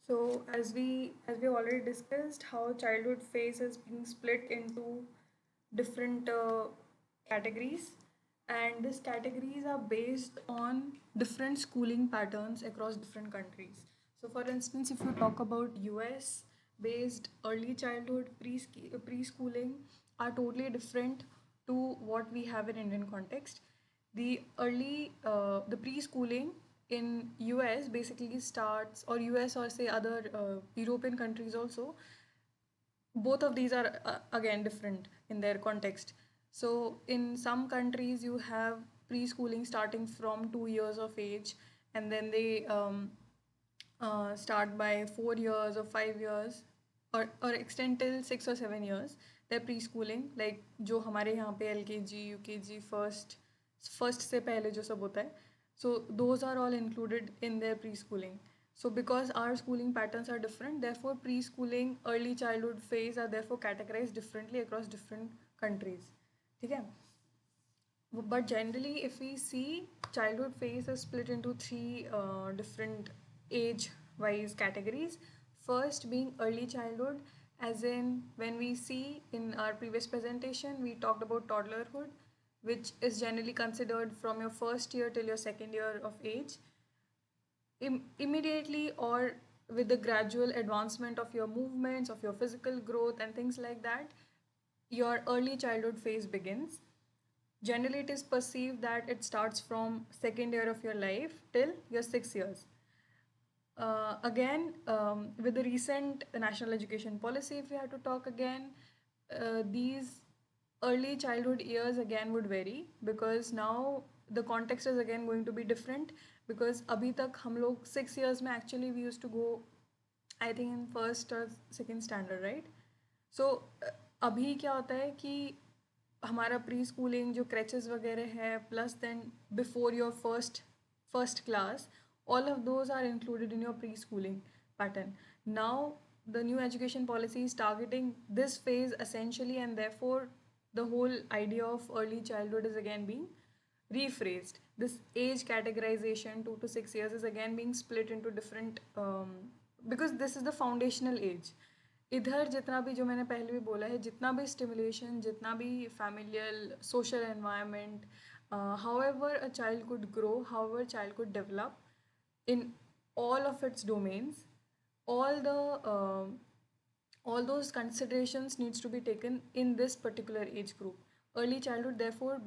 So as we already discussed, how childhood phase is being split into different categories, and these categories are based on different schooling patterns across different countries. So, for instance, if you talk about US based early childhood preschooling are totally different to what we have in Indian context. The preschooling in US basically starts, or US or say other European countries also, both of these are again different in their context. So in some countries you have preschooling starting from 2 years of age, and then they start by 4 years or 5 years, or extend till 6 or 7 years. They're preschooling, like जो हमारे यहाँ पे LKG UKG first से पहले जो सब होता है, so those are all included in their preschooling. So because our schooling patterns are different, therefore preschooling early childhood phase are therefore categorized differently across different countries. ठीक है. But generally, if we see, childhood phase is split into three different age wise categories. First being early childhood, as in when we see in our previous presentation, we talked about toddlerhood, which is generally considered from your first year till your second year of age. Immediately, or with the gradual advancement of your movements, of your physical growth, and things like that, your early childhood phase begins. Generally, it is perceived that it starts from second year of your life till your 6 years. Again, with the recent national education policy, if we have to talk again, these early childhood years again would vary, because now the context is again going to be different. Because अभी तक हम लोग 6 years में actually we used to go, I think in first or second standard, right? So अभी क्या होता है कि हमारा प्री स्कूलिंग जो क्रैचेस वगैरह है, plus then before your first class, all of those are included in your preschooling pattern. Now the new education policy is targeting this phase essentially, and therefore the whole idea of early childhood is again being rephrased. This age categorization, 2 to 6 years, is again being split into different, because this is the foundational age. इधर जितना भी, जो मैंने पहले भी बोला है, जितना भी स्टिमुलेशन, जितना भी familial social environment, however a child could grow, however a child could develop in all of its domains, all the all those considerations needs to be taken in this particular age group. Early childhood therefore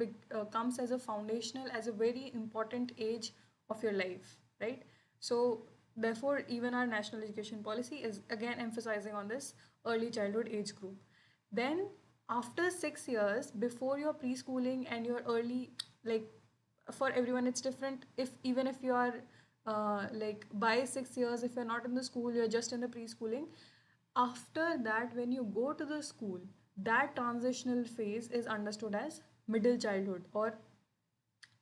comes as a foundational, as a very important age of your life, right? So therefore even our national education policy is again emphasizing on this early childhood age group. Then after 6 years, before your preschooling and your early, like, for everyone it's different. If even if you are like by 6 years, if you're not in the school, you're just in the preschooling. After that, when you go to the school, that transitional phase is understood as middle childhood, or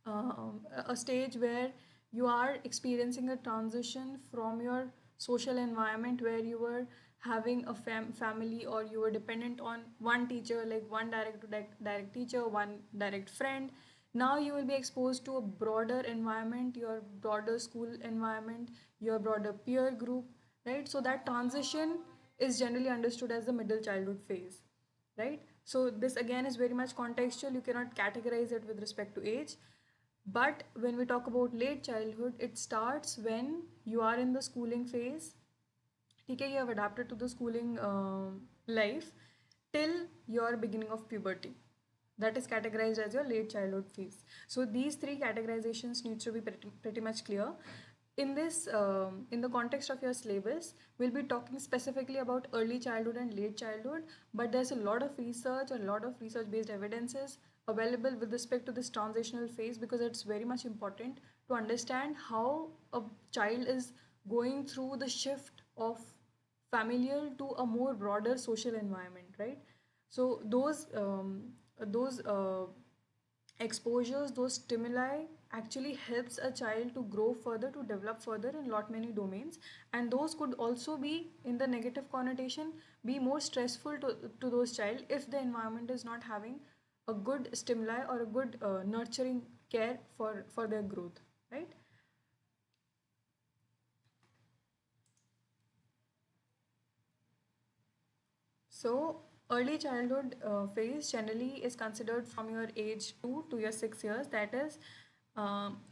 a stage where you are experiencing a transition from your social environment, where you were having a family, or you were dependent on one teacher, like one direct teacher, one direct friend. Now you will be exposed to a broader environment, your broader school environment, your broader peer group, right? So that transition is generally understood as the middle childhood phase, right? So this again is very much contextual. You cannot categorize it with respect to age. But when we talk about late childhood, it starts when you are in the schooling phase. Okay, you have adapted to the schooling life till your beginning of puberty. That is categorized as your late childhood phase. So these three categorizations need to be pretty much clear. In this, in the context of your syllabus, we'll be talking specifically about early childhood and late childhood, but there's a lot of research, a lot of research-based evidences available with respect to this transitional phase, because it's very much important to understand how a child is going through the shift of familial to a more broader social environment, right? So those exposures, those stimuli actually helps a child to grow further, to develop further in lot many domains, and those could also be, in the negative connotation, be more stressful to those child if the environment is not having a good stimuli or a good nurturing care for their growth, right? So, early childhood phase generally is considered from your age 2 to your 6 years, that is,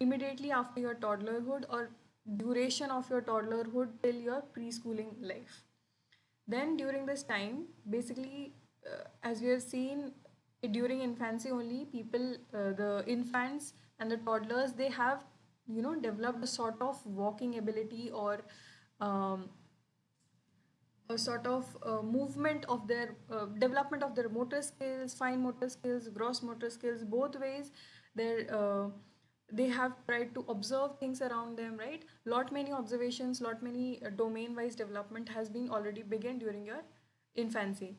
immediately after your toddlerhood or duration of your toddlerhood till your preschooling life. Then, during this time, basically, as we have seen during infancy only, the infants and the toddlers, they have, developed a sort of walking ability or um, a sort of movement of their development of their motor skills, fine motor skills, gross motor skills, both ways. They have tried to observe things around them, right? Lot many observations, lot many domain wise development has been already begun during your infancy.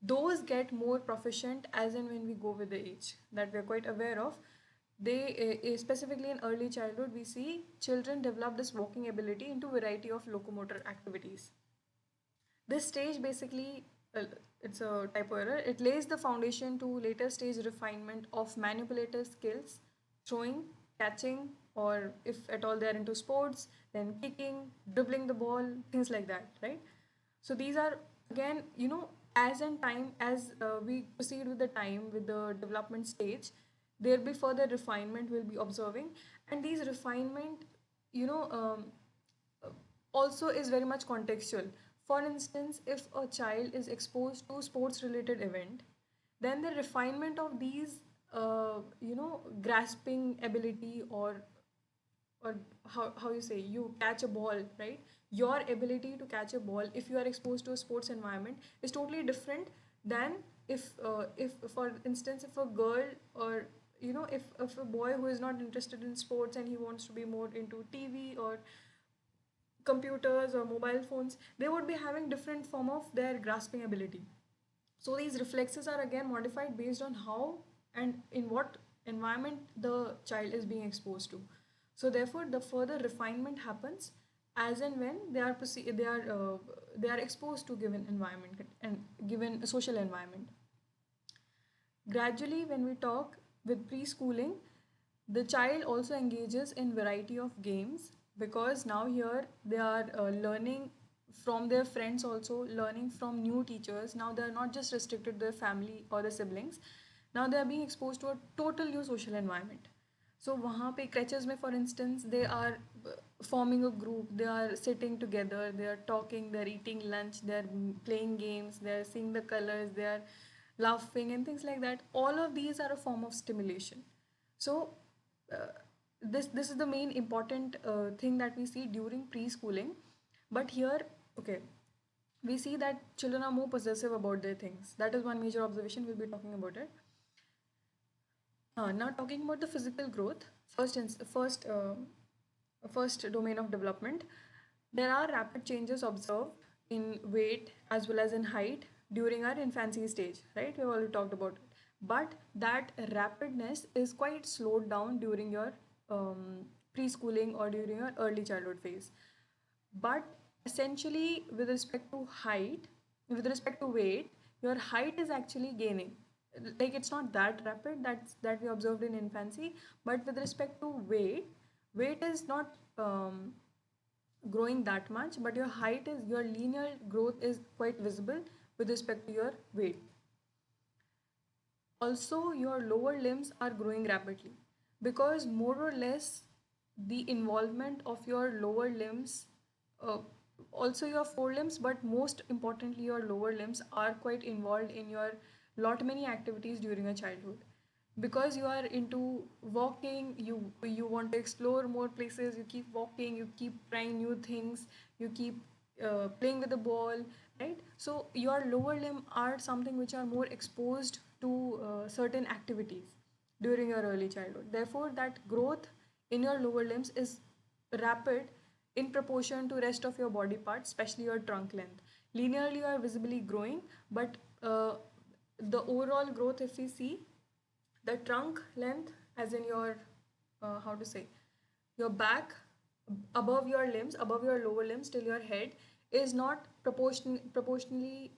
Those get more proficient as and when we go with the age, that we're quite aware of. Specifically in early childhood, we see children develop this walking ability into variety of locomotor activities. This stage basically, it's a typo error. It lays the foundation to later stage refinement of manipulative skills, throwing, catching, or if at all they're into sports, then kicking, dribbling the ball, things like that, right? So these are again, as in time, as we proceed with the time, with the development stage, there'll be further refinement we'll be observing, and these refinement, you know, also is very much contextual. For instance, if a child is exposed to sports related event, then the refinement of these, grasping ability, or how you say, you catch a ball, right? Your ability to catch a ball if you are exposed to a sports environment is totally different than if for instance, if a girl, or if a boy who is not interested in sports and he wants to be more into TV or computers or mobile phones, they would be having different form of their grasping ability. So these reflexes are again modified based on how and in what environment the child is being exposed to. So therefore, the further refinement happens as and when they are exposed to given environment and given social environment. Gradually, when we talk with preschooling, the child also engages in variety of games, because now here they are learning from their friends, also learning from new teachers. Now they are not just restricted to their family or their siblings. Now they are being exposed to a total new social environment. So वहाँ पे crutches में, for instance, they are forming a group, they are sitting together, they are talking, they are eating lunch, they are playing games, they are seeing the colors, they are laughing and things like that. All of these are a form of stimulation. So uh, this is the main important thing that we see during preschooling. But here, okay, we see that children are more possessive about their things. That is one major observation. We'll be talking about it. Now talking about the physical growth, first domain of development, there are rapid changes observed in weight as well as in height during our infancy stage, right? We've already talked about it. But that rapidness is quite slowed down during your preschooling or during your early childhood phase. But essentially, with respect to weight, your height is actually gaining. Like it's not that rapid that we observed in infancy, but with respect to weight is not growing that much, but your linear growth is quite visible with respect to your weight. Also, your lower limbs are growing rapidly, because more or less the involvement of your lower limbs, uh, also your forelimbs, but most importantly your lower limbs are quite involved in your lot many activities during your childhood, because you are into walking, you want to explore more places, you keep walking, you keep trying new things, you keep playing with the ball, right? So your lower limb are something which are more exposed to certain activities during your early childhood. Therefore, that growth in your lower limbs is rapid in proportion to rest of your body parts, especially your trunk length. Linearly, you are visibly growing, but the overall growth, if we see, the trunk length, as in your how to say, your back, above your limbs, above your lower limbs till your head, is not proportionally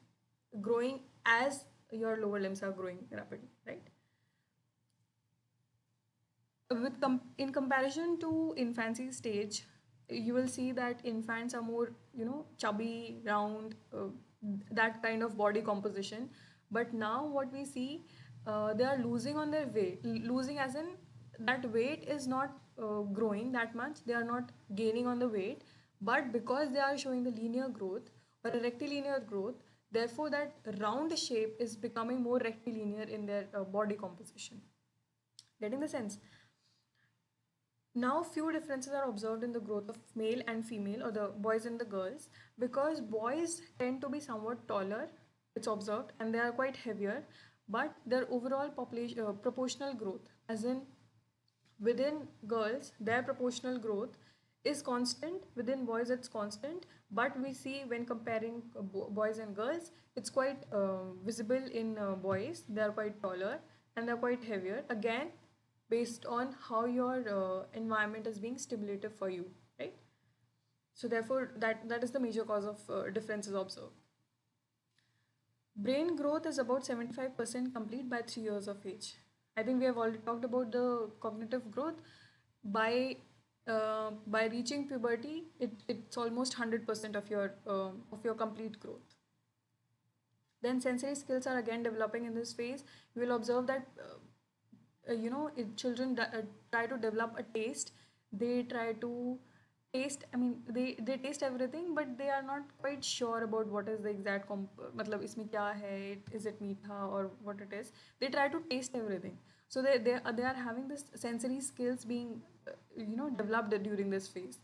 growing as your lower limbs are growing rapidly, right? In comparison to infancy stage, you will see that infants are more, chubby, round, that kind of body composition. But now what we see, they are losing on their weight, losing as in that weight is not growing that much, they are not gaining on the weight, but because they are showing the linear growth or a rectilinear growth, therefore that round shape is becoming more rectilinear in their body composition. Getting the sense? Now, few differences are observed in the growth of male and female, or the boys and the girls, because boys tend to be somewhat taller, it's observed, and they are quite heavier, but their overall population proportional growth, as in within girls, their proportional growth is constant. Within boys, it's constant. But we see when comparing boys and girls, it's quite visible in boys. They are quite taller and they're quite heavier. Again, based on how your environment is being stimulative for you, right? So therefore, that is the major cause of differences observed. Brain growth is about 75% complete by 3 years of age. I think we have already talked about the cognitive growth. By reaching puberty, it's almost 100% of your complete growth. Then sensory skills are again developing in this phase. You will observe that children try to develop a taste. They try to taste, I mean, they taste everything, but they are not quite sure about what is the exact matlab isme kya hai, is it meetha or what it is. They try to taste everything, so they are having this sensory skills being developed during this phase.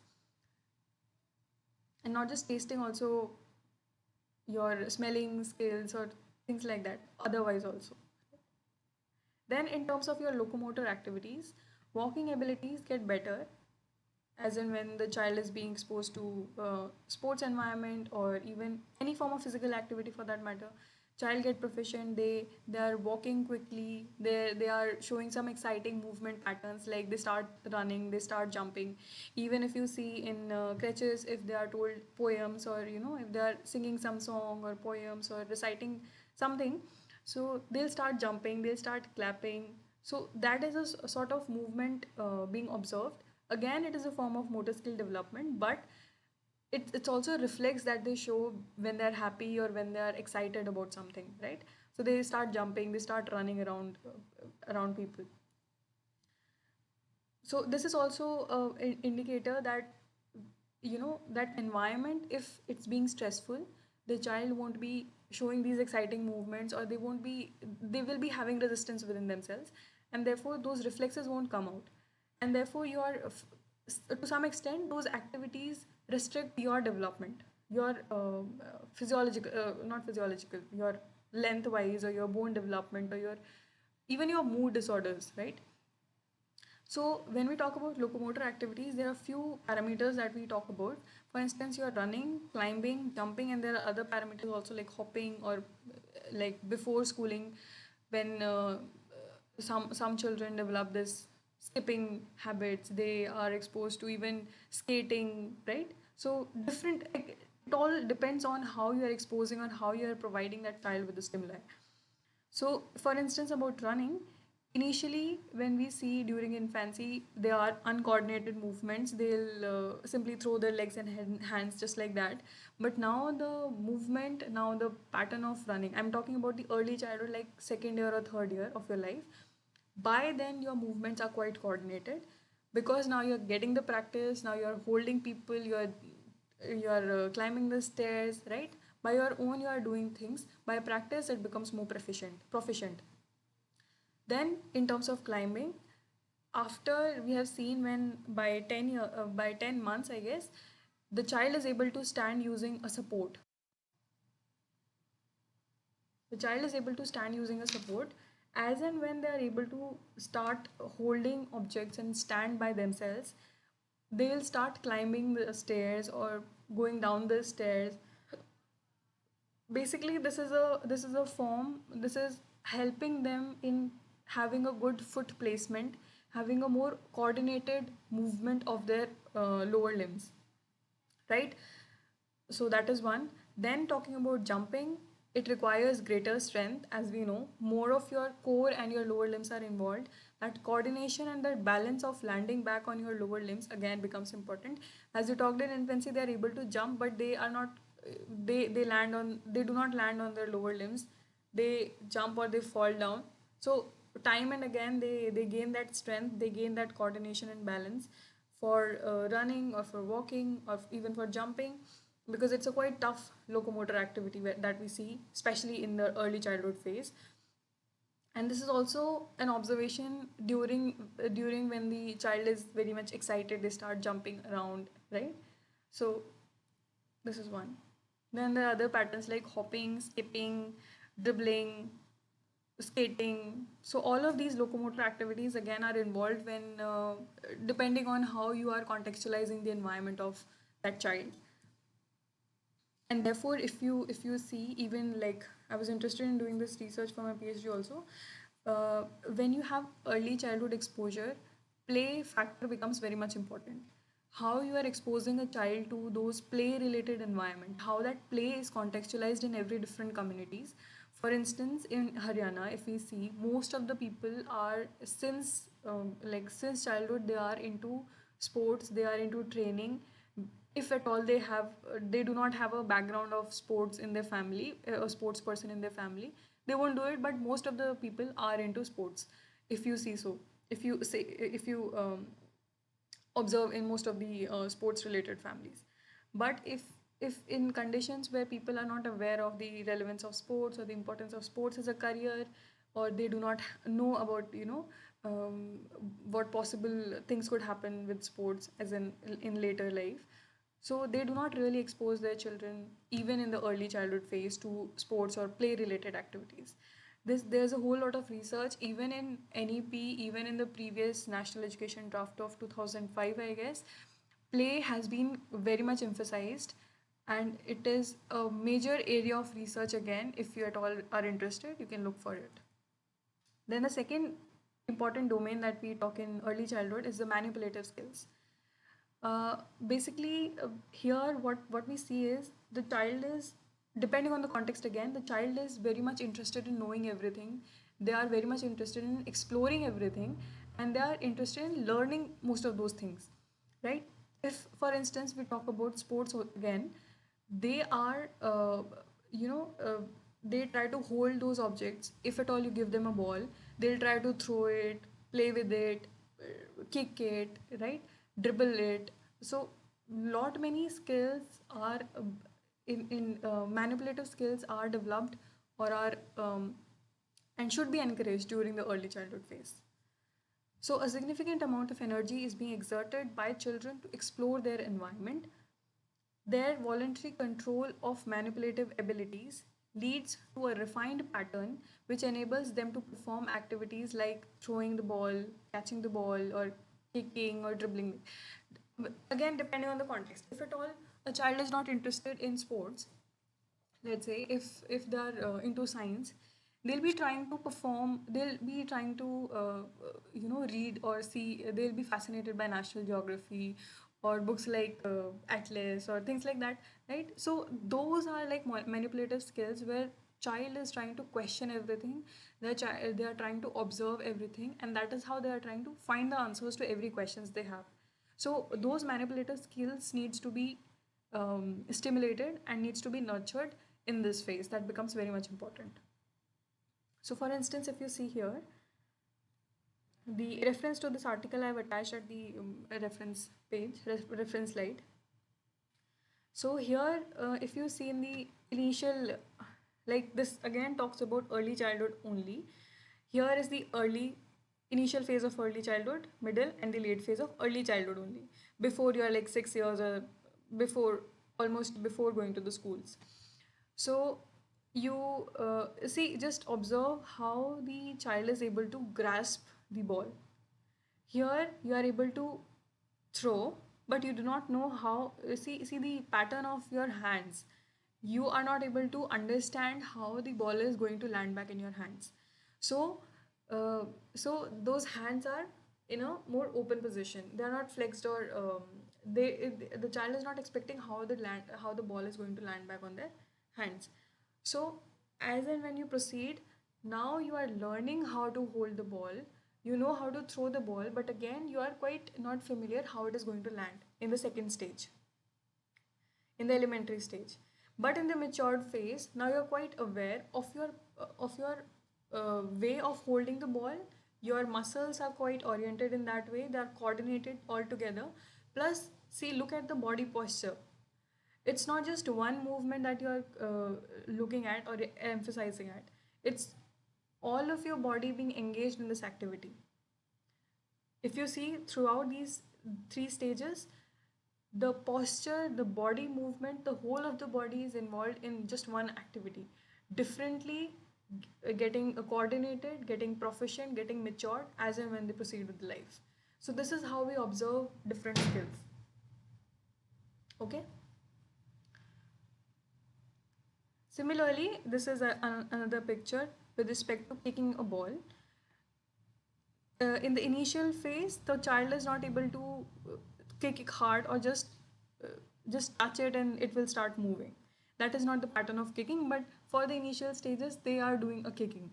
And not just tasting, also your smelling skills or things like that, otherwise also. Then, in terms of your locomotor activities, walking abilities get better, as in when the child is being exposed to sports environment or even any form of physical activity for that matter. Child get proficient. They are walking quickly. They are showing some exciting movement patterns, like they start running, they start jumping. Even if you see in creches, if they are told poems, or if they are singing some song or poems or reciting something, so they'll start jumping, they'll start clapping. So that is a sort of movement being observed. Again, it is a form of motor skill development, but it also reflects that they show when they're happy or when they're excited about something, right? So they start jumping, they start running around people. So this is also an indicator that that environment, if it's being stressful, the child won't be showing these exciting movements, or they will be having resistance within themselves, and therefore those reflexes won't come out, and therefore to some extent those activities restrict your development, your physiological, not physiological, your lengthwise, or your bone development, or your even your mood disorders, right? So when we talk about locomotor activities, there are few parameters that we talk about. For instance, you're running, climbing, jumping, and there are other parameters also, like hopping, or like before schooling, when some children develop this skipping habits, they are exposed to even skating, right? So different. It all depends on how you are exposing, on how you are providing that child with the stimuli. So, for instance, about running, initially, when we see during infancy, they are uncoordinated movements. They'll simply throw their legs and hands just like that. But now the movement, now the pattern of running, I'm talking about the early childhood, like second year or third year of your life. By then, your movements are quite coordinated, because now you're getting the practice. Now you're holding people. You're climbing the stairs, right? By your own, you are doing things. By practice, it becomes more proficient. Then, in terms of climbing, after we have seen, when by 10 months, I guess, the child is able to stand using a support. The child is able to stand using a support, as and when they are able to start holding objects and stand by themselves, they will start climbing the stairs or going down the stairs. Basically, this is helping them in having a good foot placement, having a more coordinated movement of their lower limbs, right? So that is one. Then, talking about jumping, it requires greater strength, as we know. More of your core and your lower limbs are involved. That coordination and that balance of landing back on your lower limbs again becomes important. As you talked in infancy, they are able to jump, but they are not they land on, they do not land on their lower limbs, they jump or they fall down. So time and again they gain that strength, they gain that coordination and balance for running or for walking or even for jumping, because it's a quite tough locomotor activity that we see especially in the early childhood phase. And this is also an observation during when the child is very much excited, they start jumping around, right? So this is one. Then there are other patterns like hopping, skipping, dribbling, skating. So all of these locomotor activities again are involved when depending on how you are contextualizing the environment of that child. And therefore if you see, even like I was interested in doing this research for my PhD also, uh, when you have early childhood exposure, play factor becomes very much important. How you are exposing a child to those play related environment, how that play is contextualized in every different communities. For instance, in Haryana, if we see, most of the people are since childhood they are into sports, they are into training. If at all they have, they do not have a background of sports in their family, a sports person in their family, they won't do it. But most of the people are into sports, if you see. So if you observe in most of the sports related families. But if in conditions where people are not aware of the relevance of sports or the importance of sports as a career, or they do not know about what possible things could happen with sports as in later life, so they do not really expose their children even in the early childhood phase to sports or play related activities. There's a whole lot of research even in NEP, even in the previous national education draft of 2005, I guess. Play has been very much emphasized, and it is a major area of research. Again, if you at all are interested, you can look for it. Then the second important domain that we talk in early childhood is the manipulative skills. Basically, here what we see is the child is, depending on the context again, the child is very much interested in knowing everything. They are very much interested in exploring everything, and they are interested in learning most of those things, right? If, for instance, we talk about sports again, they are, they try to hold those objects. If at all you give them a ball, they'll try to throw it, play with it, kick it, right? Dribble it. So lot many skills are in manipulative skills are developed or are and should be encouraged during the early childhood phase. So a significant amount of energy is being exerted by children to explore their environment. Their voluntary control of manipulative abilities leads to a refined pattern which enables them to perform activities like throwing the ball, catching the ball, or kicking or dribbling. Again, depending on the context. If at all a child is not interested in sports, let's say if they are into science, they'll be trying to perform, they'll be trying to read or see, they'll be fascinated by national geography or books like Atlas or things like that, right? So those are like manipulative skills where child is trying to question everything. They are trying to observe everything, and that is how they are trying to find the answers to every questions they have. So those manipulative skills needs to be stimulated and needs to be nurtured in this phase. That becomes very much important. So for instance, if you see here, the reference to this article I have attached at the reference page, reference slide. So here, if you see in the initial, like this again talks about early childhood only. Here is the early, initial phase of early childhood, middle, and the late phase of early childhood only. Before you are like 6 years or before, almost before going to the schools. So you see, just observe how the child is able to grasp the ball. Here you are able to throw, but you do not know how. See the pattern of your hands. You are not able to understand how the ball is going to land back in your hands. So, so those hands are in a more open position. They are not flexed or the child is not expecting how the ball is going to land back on their hands. So, as and when you proceed, now you are learning how to hold the ball. You know how to throw the ball, but again, you are quite not familiar how it is going to land in the second stage, in the elementary stage. But in the matured phase, now you're quite aware of your way of holding the ball. Your muscles are quite oriented in that way. They are coordinated all together. Plus, see, look at the body posture. It's not just one movement that you're looking at or emphasizing at. It's all of your body being engaged in this activity. If you see throughout these three stages, the posture, the body movement, the whole of the body is involved in just one activity. Differently, getting coordinated, getting proficient, getting matured as and when they proceed with life. So, this is how we observe different skills. Okay? Similarly, this is another picture with respect to kicking a ball. In the initial phase, the child is not able to kick it hard or uh, just touch it and it will start moving. That is not the pattern of kicking, but for the initial stages, they are doing a kicking,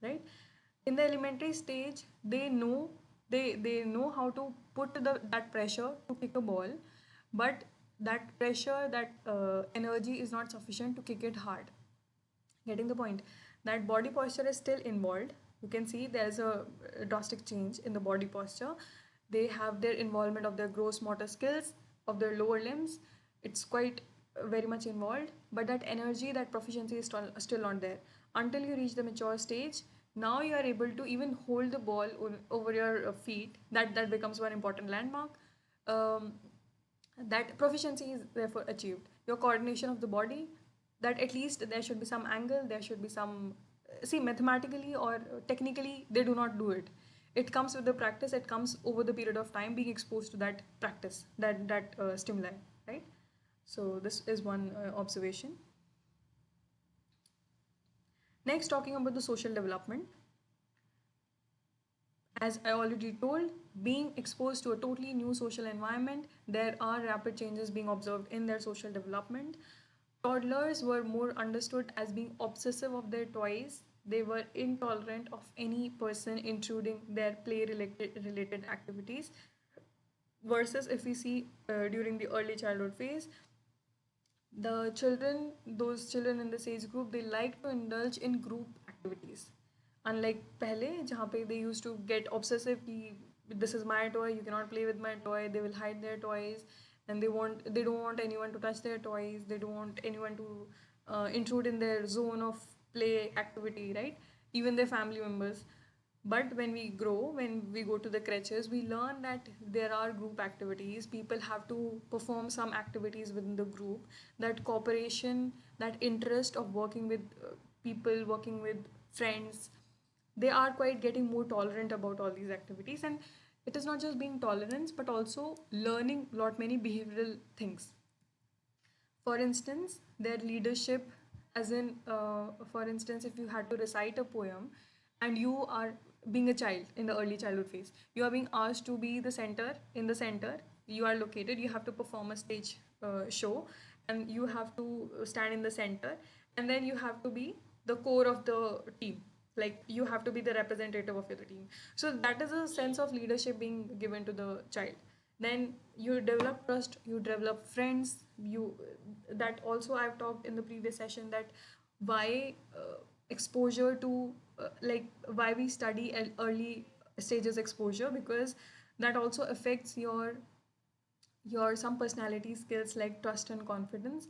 right? In the elementary stage, they know how to put that pressure to kick a ball, but that pressure, that energy is not sufficient to kick it hard. Getting the point? That body posture is still involved. You can see there's a drastic change in the body posture. They have their involvement of their gross motor skills, of their lower limbs. It's quite very much involved, but that energy, that proficiency is still not there until you reach the mature stage. Now you are able to even hold the ball over your feet. That becomes one important landmark. um, that proficiency is therefore achieved. Your coordination of the body, that at least there should be some angle, there should be some, see, mathematically or technically they do not do it. It comes with the practice. It comes over the period of time, being exposed to that practice, that stimuli, right? So this is one observation. Next, talking about the social development. As I already told, being exposed to a totally new social environment, there are rapid changes being observed in their social development. Toddlers were more understood as being obsessive of their toys. They were intolerant of any person intruding their play related activities. Versus if we see during the early childhood phase, the children, those children in this age group, they like to indulge in group activities. Unlike pehle, jahan pe they used to get obsessive ki this is my toy, you cannot play with my toy. They will hide their toys, and they don't want anyone to touch their toys. They don't want anyone to intrude in their zone of play activity, right? Even their family members. But when we grow, when we go to the creches, we learn that there are group activities. People have to perform some activities within the group. That cooperation, that interest of working with people, working with friends, they are quite getting more tolerant about all these activities. And it is not just being tolerance, but also learning lot many behavioral things. For instance, their leadership, as in, for instance, if you had to recite a poem and you are being a child in the early childhood phase, you are being asked to be the center, in the center, you are located, you have to perform a stage show, and you have to stand in the center, and then you have to be the core of the team. Like you have to be the representative of your team. So that is a sense of leadership being given to the child. Then you develop trust, you develop friends. You, that also I've talked in the previous session, that why exposure to like why we study early stages exposure, because that also affects your some personality skills like trust and confidence.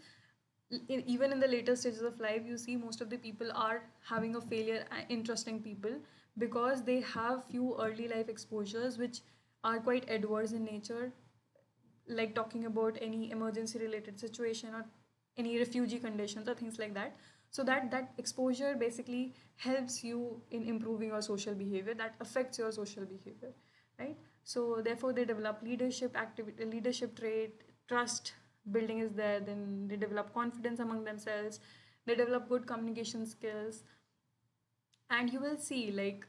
Even in the later stages of life, you see most of the people are having a failure in trusting people, because they have few early life exposures which are quite adverse in nature, like talking about any emergency related situation or any refugee conditions or things like that. So that exposure basically helps you in improving your social behavior, that affects your social behavior, right? So therefore they develop leadership activity, leadership trait, trust building is there. Then they develop confidence among themselves, they develop good communication skills. And you will see, like,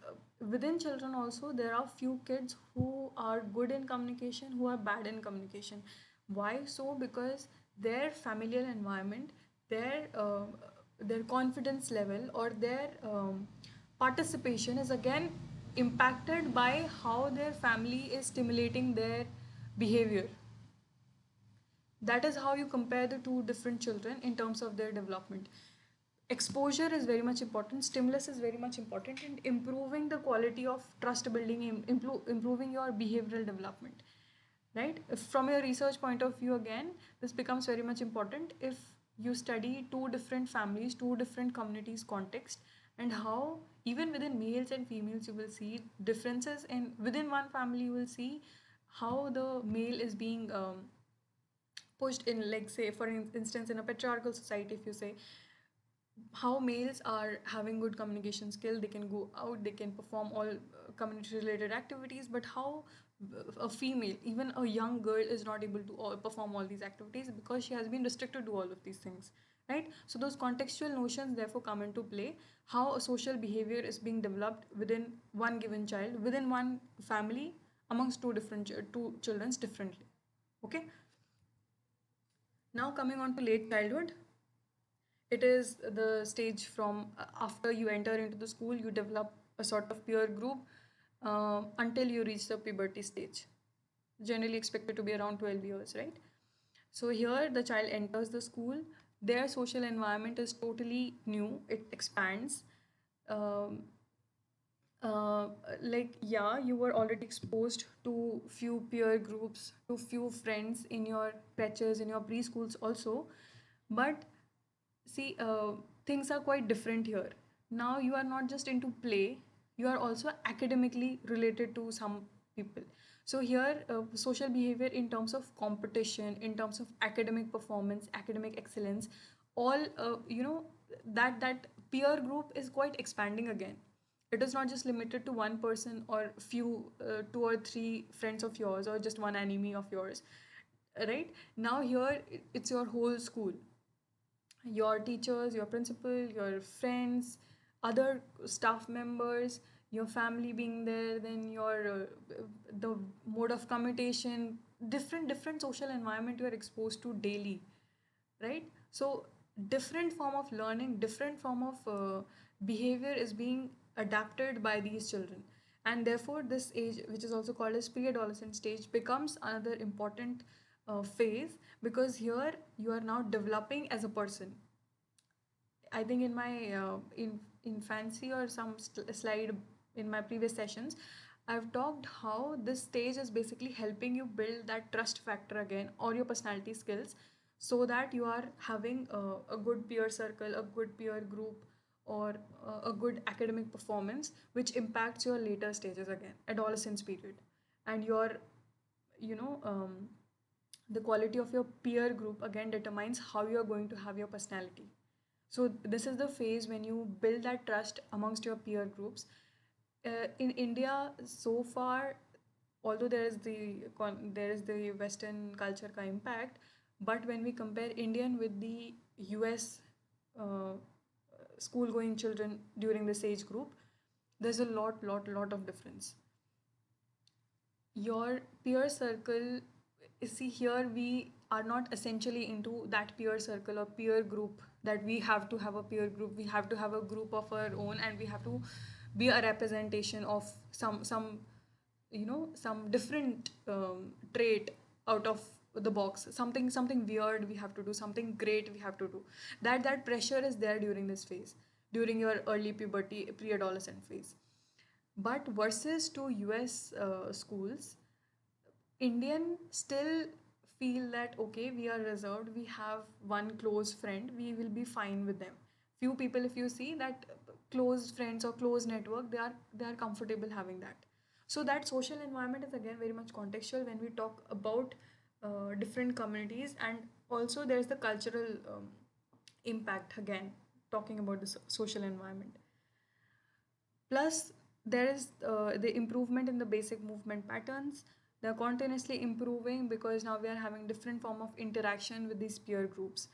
within children also there are few kids who are good in communication, who are bad in communication. Why so? Because their familial environment, their confidence level, or their participation is again impacted by how their family is stimulating their behavior. That is how you compare the two different children in terms of their development. Exposure is very much important, stimulus is very much important in improving the quality of trust building, improving your behavioral development, right? From a research point of view, again, this becomes very much important if you study two different families, two different communities context, and how even within males and females you will see differences, and within one family you will see how the male is being pushed in, like say for instance in a patriarchal society, if you say how males are having good communication skill, they can go out, they can perform all community related activities, but how a female, even a young girl, is not able to perform all these activities because she has been restricted to all of these things, right? So those contextual notions therefore come into play, how a social behavior is being developed within one given child, within one family, amongst two different two children's differently. Okay, now coming on to late childhood, it is the stage from after you enter into the school, you develop a sort of peer group until you reach the puberty stage. Generally expected to be around 12 years, right? So here the child enters the school, their social environment is totally new, it expands. Um, uh, like yeah, you were already exposed to few peer groups, to few friends in your patches, in your preschools also, but see, things are quite different here. Now you are not just into play, you are also academically related to some people. So here, social behavior in terms of competition, in terms of academic performance, academic excellence, all that peer group is quite expanding again. It is not just limited to one person or few two or three friends of yours or just one enemy of yours, right? Now here it's your whole school, your teachers, your principal, your friends, other staff members, your family being there, then your the mode of commutation, different social environment you are exposed to daily, right? So different form of learning, different form of behavior is being adapted by these children, and therefore this age, which is also called as pre-adolescent stage, becomes another important phase, because here you are now developing as a person. I think in my in fancy or some slide in my previous sessions, I've talked how this stage is basically helping you build that trust factor again, or your personality skills, so that you are having a good peer circle, a good peer group, or a good academic performance, which impacts your later stages again, adolescence period, and your you know the quality of your peer group again determines how you are going to have your personality. So this is the phase when you build that trust amongst your peer groups. In India, so far, although there is the Western culture ka impact, but when we compare Indian with the US uh, school going children during this age group, there's a lot of difference. Your peer circle, see here we are not essentially into that peer circle or peer group, that we have to have a peer group, we have to have a group of our own, and we have to be a representation of some some different trait out of the box, something weird we have to do, something great we have to do. That pressure is there during this phase, during your early puberty, pre-adolescent phase. But versus to US schools, Indian still feel that okay, we are reserved, we have one close friend, we will be fine with them. Few people, if you see that close friends or close network, they are comfortable having that. So that social environment is again very much contextual when we talk about different communities, and also there's the cultural impact again, talking about the social environment. Plus, there is the improvement in the basic movement patterns. They're continuously improving because now we are having different form of interaction with these peer groups.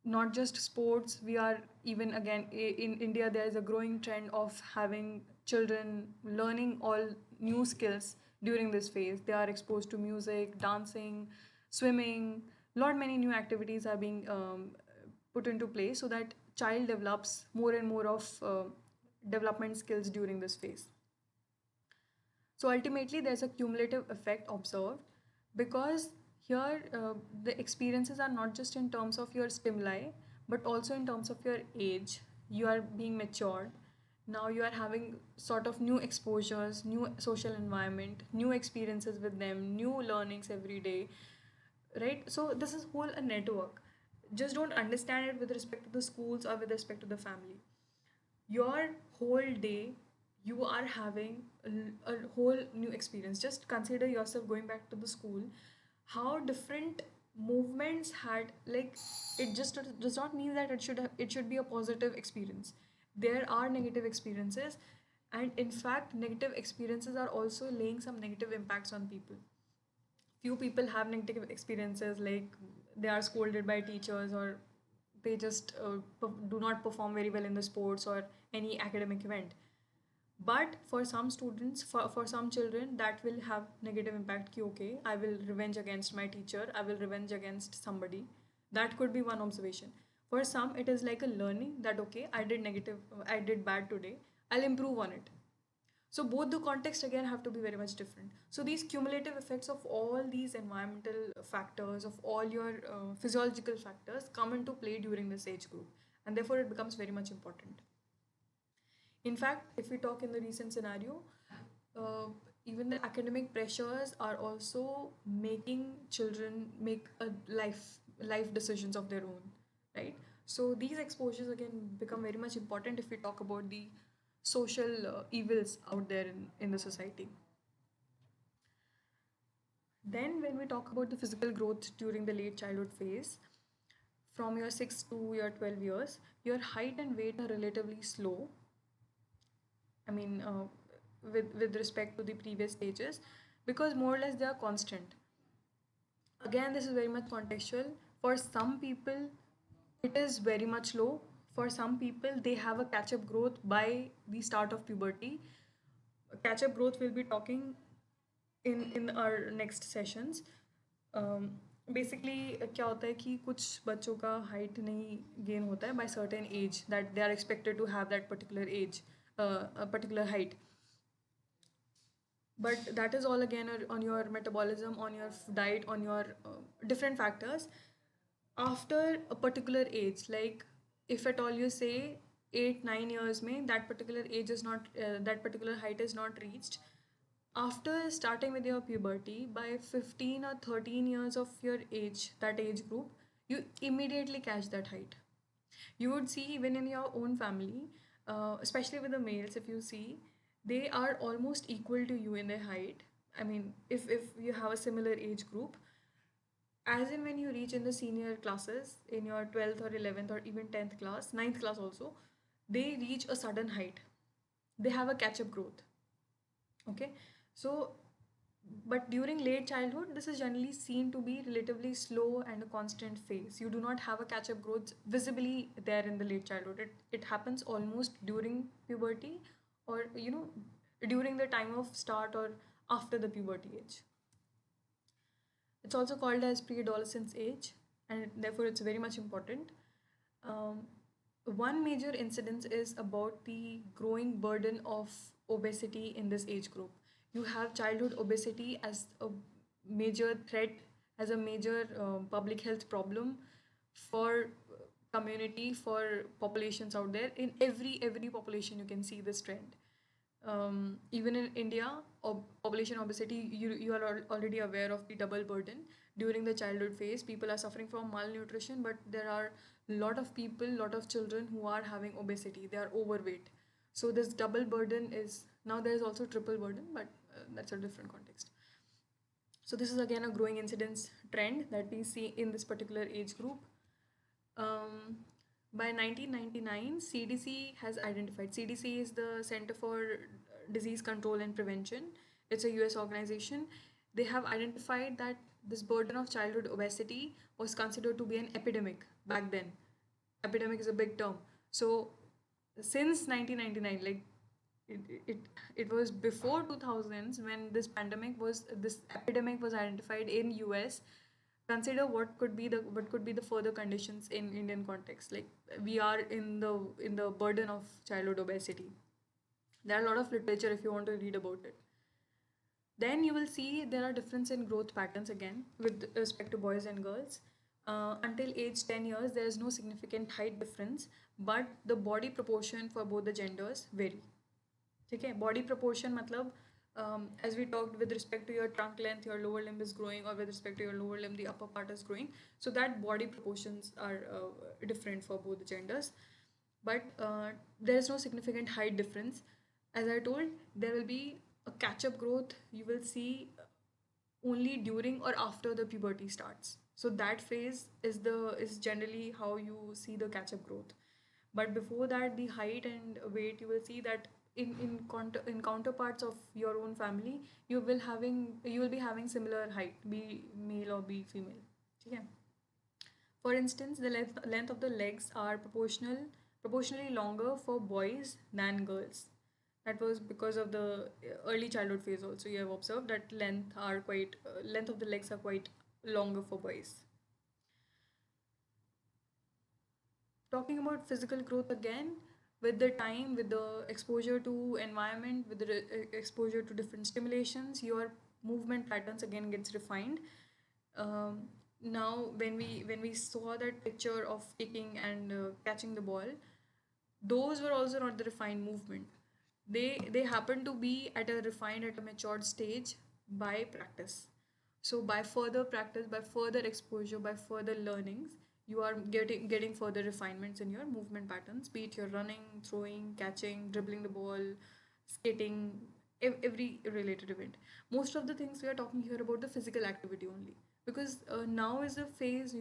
Not just sports, we are even again in India there is a growing trend of having children learning all new skills during this phase. They are exposed to music, dancing, swimming. Lot many new activities are being put into place so that child develops more and more of development skills during this phase. So ultimately, there's a cumulative effect observed, because Here, the experiences are not just in terms of your stimuli, but also in terms of your age. You are being matured. Now you are having sort of new exposures, new social environment, new experiences with them, new learnings every day, right? So this is whole a network. Just don't understand it with respect to the schools or with respect to the family. Your whole day, you are having a whole new experience. Just consider yourself going back to the school, how different movements had, like, it just does not mean that it should be a positive experience. There are negative experiences, and in fact negative experiences are also laying some negative impacts on people. Few people have negative experiences, like they are scolded by teachers, or they just do not perform very well in the sports or any academic event. But for some students, for some children, that will have negative impact ki, okay, I will revenge against my teacher, I will revenge against somebody. That could be one observation. For some it is like a learning that, okay, I did bad today, I'll improve on it. So both the context again have to be very much different. So these cumulative effects of all these environmental factors, of all your physiological factors, come into play during this age group, and therefore it becomes very much important. In fact, if we talk in the recent scenario, uh, even the academic pressures are also making children make a life decisions of their own, right? So these exposures again become very much important if we talk about the social evils out there in the society. Then, when we talk about the physical growth during the late childhood phase, from your 6 to your 12 years, your height and weight are relatively slow. I mean, with respect to the previous stages, because more or less they are constant. Again, this is very much contextual. For some people, it is very much low. For some people, they have a catch up growth by the start of puberty. Catch up growth we'll be talking in our next sessions. Basically क्या होता है कि कुछ बच्चों का height नहीं gain होता है by certain age, that they are expected to have that particular age, particular height, but that is all again on your metabolism, on your diet, on your different factors. After a particular age, like if at all you say 8 9 years may that particular age is not that particular height is not reached, after starting with your puberty by 15 or 13 years of your age, that age group, you immediately catch that height. You would see even in your own family, especially with the males, if you see, they are almost equal to you in their height. I mean, if you have a similar age group, as in when you reach in the senior classes in your 12th or 11th or even 10th class, ninth class also, they reach a sudden height. They have a catch up growth. Okay, so but during late childhood, this is generally seen to be relatively slow and a constant phase. You do not have a catch up growth visibly there in the late childhood. It happens almost during puberty, or during the time of start or after the puberty age. It's also called as pre-adolescence age, and therefore it's very much important. Um, One major incidence is about the growing burden of obesity in this age group. You have childhood obesity as a major threat, as a major public health problem for community, for populations out there. In every population, you can see this trend. Even in India, population obesity, you are already aware of the double burden during the childhood phase. People are suffering from malnutrition, but there are a lot of people, lot of children who are having obesity. They are overweight. So this double burden is now there is also triple burden, but that's a different context. So this is again a growing incidence trend that we see in this particular age group. Um, by 1999, CDC has identified. CDC is the Center for Disease Control and Prevention. It's a US organization. They have identified that this burden of childhood obesity was considered to be an epidemic back then. Epidemic is a big term. So since 1999, like it, it, it was before 2000s when this epidemic was identified in US. Consider what could be the further conditions in Indian context. Like we are in the burden of childhood obesity. There are a lot of literature if you want to read about it. Then you will see there are difference in growth patterns again with respect to boys and girls. Until age 10 years, there is no significant height difference, but the body proportion for both the genders vary. ठीक है, body proportion मतलब as we talked with respect to your trunk length, your lower limb is growing, or with respect to your lower limb, the upper part is growing. So that body proportions are different for both the genders. But there is no significant height difference. As I told, there will be a catch-up growth you will see only during or after the puberty starts. So that phase is generally how you see the catch-up growth. But before that, the height and weight, you will see that in counterparts of your own family, you will be having similar height, be male or be female. ठीक है? For instance, the length of the legs are proportionally longer for boys than girls. That was because of the early childhood phase. Also, you have observed that length of the legs are quite longer for boys. Talking about physical growth again, with the time, with the exposure to environment, with the exposure to different stimulations, your movement patterns again gets refined. Now when we saw that picture of kicking and catching the ball, those were also not the refined movement. They happen to be at a matured stage by practice. So by further practice, by further exposure, by further learnings, you are getting further refinements in your movement patterns, be it you're running, throwing, catching, dribbling the ball, skating, every related event. Most of the things we are talking here about the physical activity only, because now is a phase,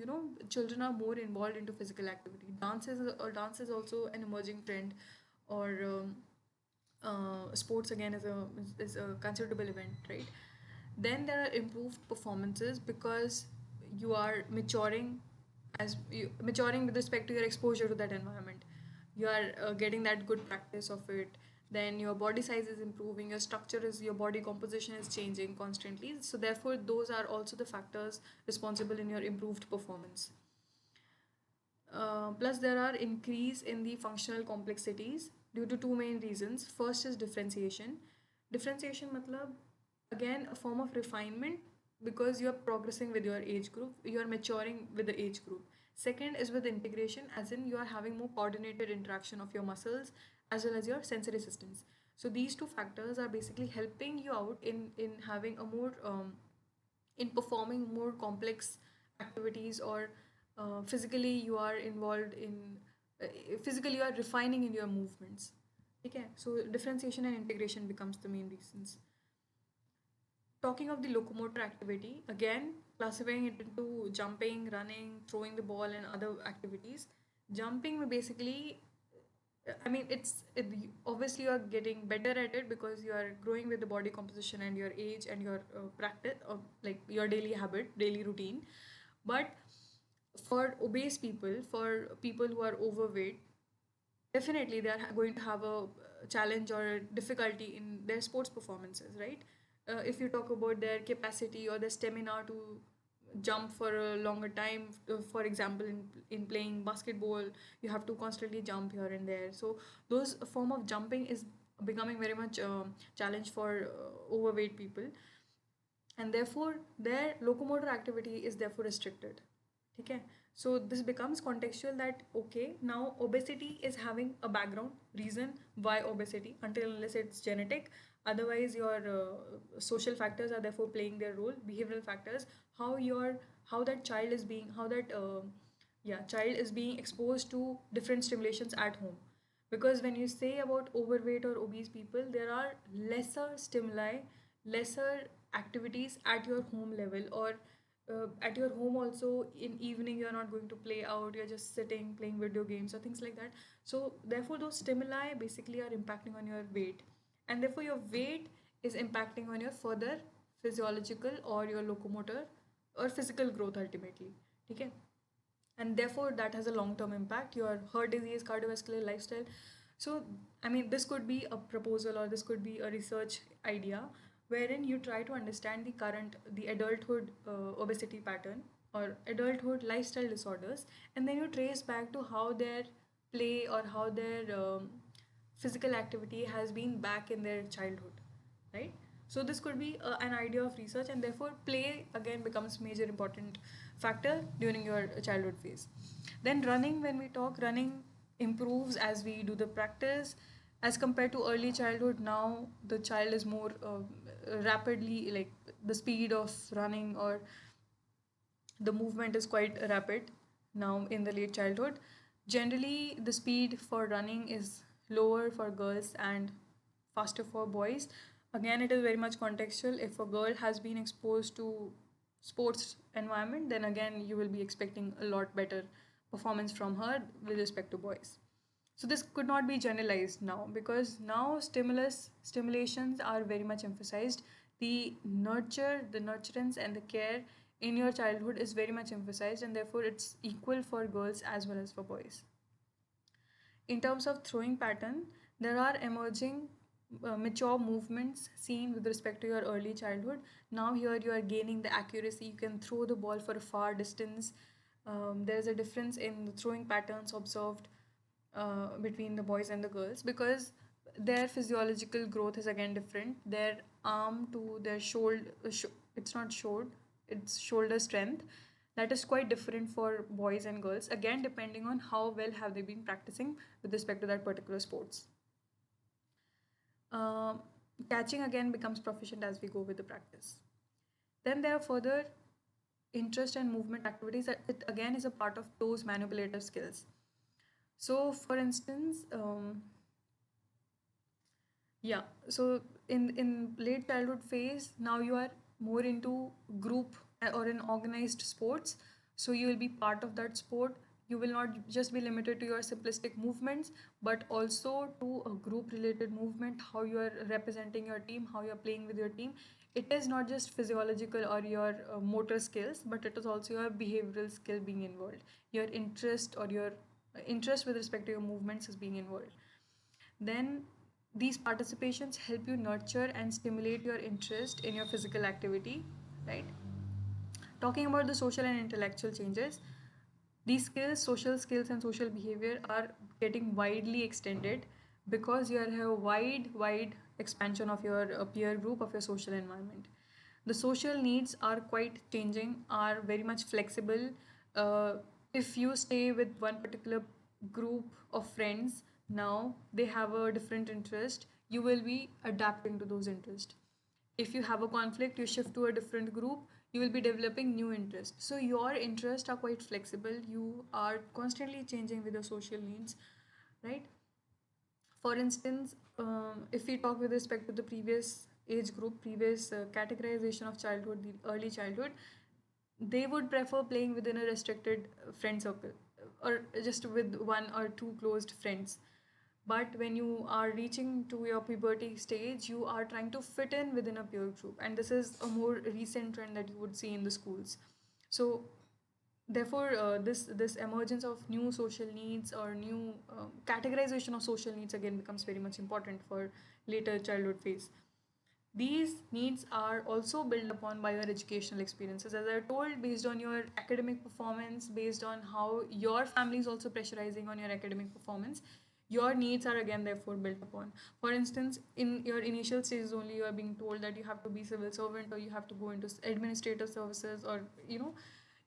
children are more involved into physical activity. Dance is also an emerging trend, or sports again is a considerable event, right? Then there are improved performances because you are maturing with respect to your exposure to that environment. You are getting that good practice of it. Then your body size is improving, your body composition is changing constantly. So therefore, those are also the factors responsible in your improved performance. Plus, there are increase in the functional complexities due to two main reasons. First is differentiation. Differentiation matlab, again, a form of refinement, because you are progressing with your age group, you are maturing with the age group. Second is with integration, as in you are having more coordinated interaction of your muscles as well as your sensory systems. So these two factors are basically helping you out in having a more in performing more complex activities, or physically you are involved in physically you are refining in your movements. Okay, so differentiation and integration becomes the main reasons. Talking of the locomotor activity, again, classifying it into jumping, running, throwing the ball, and other activities. Jumping basically, I mean, obviously you are getting better at it because you are growing with the body composition and your age and your practice, or like your daily habit, daily routine. But for obese people, for people who are overweight, definitely they are going to have a challenge or a difficulty in their sports performances, right? If you talk about their capacity or their stamina to jump for a longer time, for example, in playing basketball, you have to constantly jump here and there. So those form of jumping is becoming very much challenge for overweight people, and therefore their locomotor activity is therefore restricted. Okay, so this becomes contextual, that okay, now obesity is having a background reason why obesity, until unless it's genetic. Otherwise your social factors are therefore playing their role, behavioral factors, how your how that child is being how that yeah, child is being exposed to different stimulations at home. Because when you say about overweight or obese people, there are lesser stimuli, lesser activities at your home level, or at your home also. In evening you're not going to play out, you're just sitting playing video games or things like that. So therefore those stimuli basically are impacting on your weight, and therefore your weight is impacting on your further physiological or your locomotor or physical growth ultimately. Okay, and therefore that has a long term impact, your heart disease, cardiovascular, lifestyle. So I mean, this could be a proposal or this could be a research idea, wherein you try to understand the adulthood obesity pattern or adulthood lifestyle disorders, and then you trace back to how their play or how their physical activity has been back in their childhood, right? So this could be an idea of research, and therefore play again becomes major important factor during your childhood phase. Then running, when we talk, running improves as we do the practice. As compared to early childhood, now the child is more rapidly, like the speed of running or the movement is quite rapid now in the late childhood. Generally, the speed for running is lower for girls and faster for boys. Again, it is very much contextual. If a girl has been exposed to sports environment, then again you will be expecting a lot better performance from her with respect to boys. So this could not be generalized now, because now stimulations are very much emphasized. The nurture, the nurturance and the care in your childhood is very much emphasized, and therefore it's equal for girls as well as for boys. In terms of throwing pattern, there are emerging mature movements seen with respect to your early childhood. Now here you are gaining the accuracy. You can throw the ball for a far distance. There is a difference in the throwing patterns observed between the boys and the girls, because their physiological growth is again different. Their arm to their shoulder, it's not shoulder, it's shoulder strength. That is quite different for boys and girls, again depending on how well have they been practicing with respect to that particular sports. Uh, Catching again becomes proficient as we go with the practice. Then there are further interest and movement activities that it again is a part of those manipulative skills. So, for instance, yeah, so in late childhood phase, now you are more into group or in organized sports. So you will be part of that sport. You will not just be limited to your simplistic movements, but also to a group related movement, how you are representing your team, how you are playing with your team. It is not just physiological or your motor skills, but it is also your behavioral skill being involved. Your interest or your interest with respect to your movements is being involved. Then these participations help you nurture and stimulate your interest in your physical activity, right? Talking about the social and intellectual changes, these skills, social skills and social behavior are getting widely extended because you have a wide expansion of your peer group, of your social environment. The social needs are quite changing, are very much flexible. uh, if you stay with one particular group of friends, now they have a different interest, you will be adapting to those interests. If you have a conflict, you shift to a different group, you will be developing new interests. So your interests are quite flexible, you are constantly changing with your social needs, right? For instance, if we talk with respect to the previous age group, previous categorization of childhood, the early childhood, they would prefer playing within a restricted friend circle, or just with one or two closed friends. But when you are reaching to your puberty stage, you are trying to fit in within a peer group, and this is a more recent trend that you would see in the schools. So therefore this emergence of new social needs or new categorization of social needs again becomes very much important for later childhood phase. These needs are also built upon by your educational experiences, as I told, based on your academic performance, based on how your family is also pressurizing on your academic performance. Your needs are again therefore built upon. For instance, in your initial stages only, you are being told that you have to be civil servant or you have to go into administrative services, or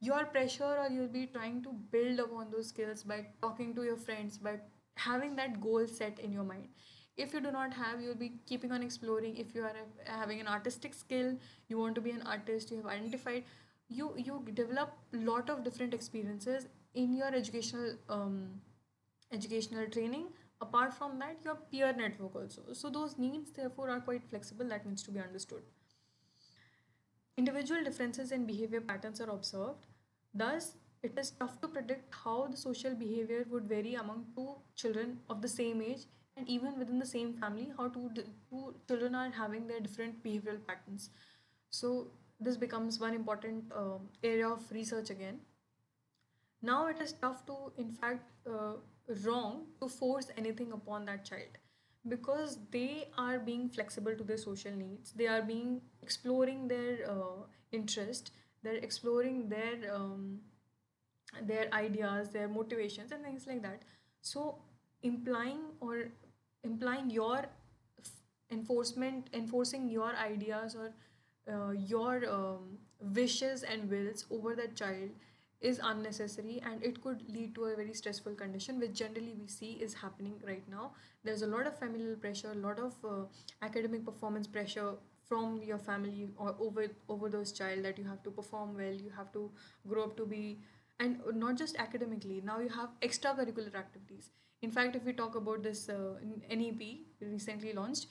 your pressure, or you'll be trying to build upon those skills by talking to your friends, by having that goal set in your mind. If you do not have, you'll be keeping on exploring. If you are having an artistic skill, you want to be an artist, you have identified, you develop lot of different experiences in your educational training. Apart from that, your peer network also, so those needs therefore are quite flexible, that needs to be understood. Individual differences in behavior patterns are observed. Thus, it is tough to predict how the social behavior would vary among two children of the same age, and even within the same family, how two children are having their different behavioral patterns. So, this becomes one important area of research again. Now it is tough to, in fact, wrong to force anything upon that child, because they are being flexible to their social needs. They are being exploring their interest. They're exploring their ideas, their motivations, and things like that. So implying or implying your enforcing your ideas or your wishes and wills over that child is unnecessary, and it could lead to a very stressful condition, which generally we see is happening right now. There's a lot of familial pressure, a lot of academic performance pressure from your family or over those child, that you have to perform well, you have to grow up to be, and not just academically, now you have extracurricular activities. In fact, if we talk about this NEP recently launched,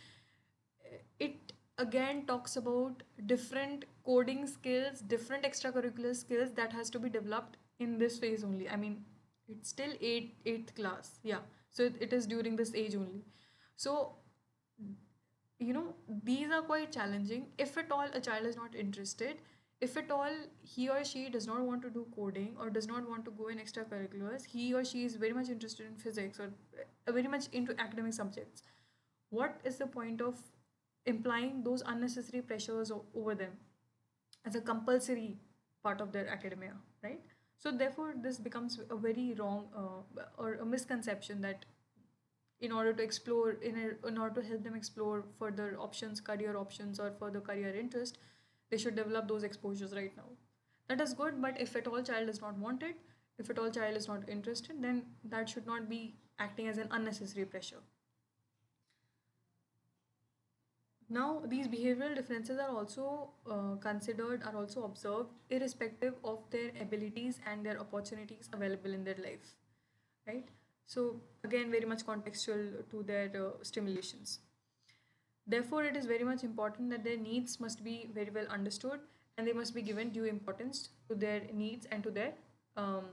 it again talks about different coding skills, different extracurricular skills that has to be developed in this phase only. I mean, it's still eighth class, yeah. So it is during this age only. So these are quite challenging. If at all a child is not interested, if at all he or she does not want to do coding or does not want to go in extracurriculars, he or she is very much interested in physics or very much into academic subjects, what is the point of implying those unnecessary pressures over them as a compulsory part of their academia, right? So therefore this becomes a very wrong or a misconception that in order to explore in order to help them explore further options, career options, or further career interest, they should develop those exposures right now. That is good, but if at all child does not want it, if at all child is not interested, then that should not be acting as an unnecessary pressure. Now, these behavioral differences are also considered, are also observed, irrespective of their abilities and their opportunities available in their life, right? So, again, very much contextual to their stimulations. Therefore, it is very much important that their needs must be very well understood, and they must be given due importance to their needs and to their um,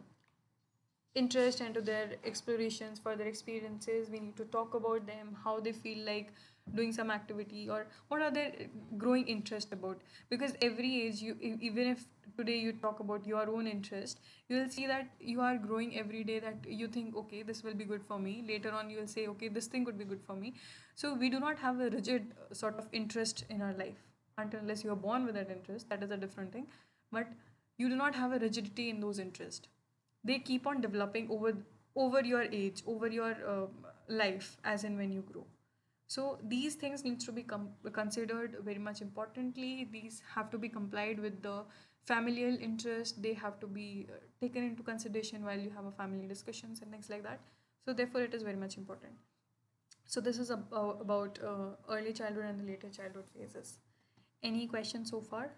interest and to their explorations, further experiences. We need to talk about them, how they feel like doing some activity, or what are their growing interest about. Because every age, even if today you talk about your own interest, you will see that you are growing every day, that you think, okay, this will be good for me. Later on, you will say, okay, this thing could be good for me. So we do not have a rigid sort of interest in our life until unless you are born with that interest. That is a different thing. But you do not have a rigidity in those interests. They keep on developing over your age, over your life, as in when you grow. So these things needs to be considered very much importantly. These have to be complied with the familial interest. They have to be taken into consideration while you have a family discussions and things like that. So therefore it is very much important. So this is about early childhood and the later childhood phases. Any questions so far?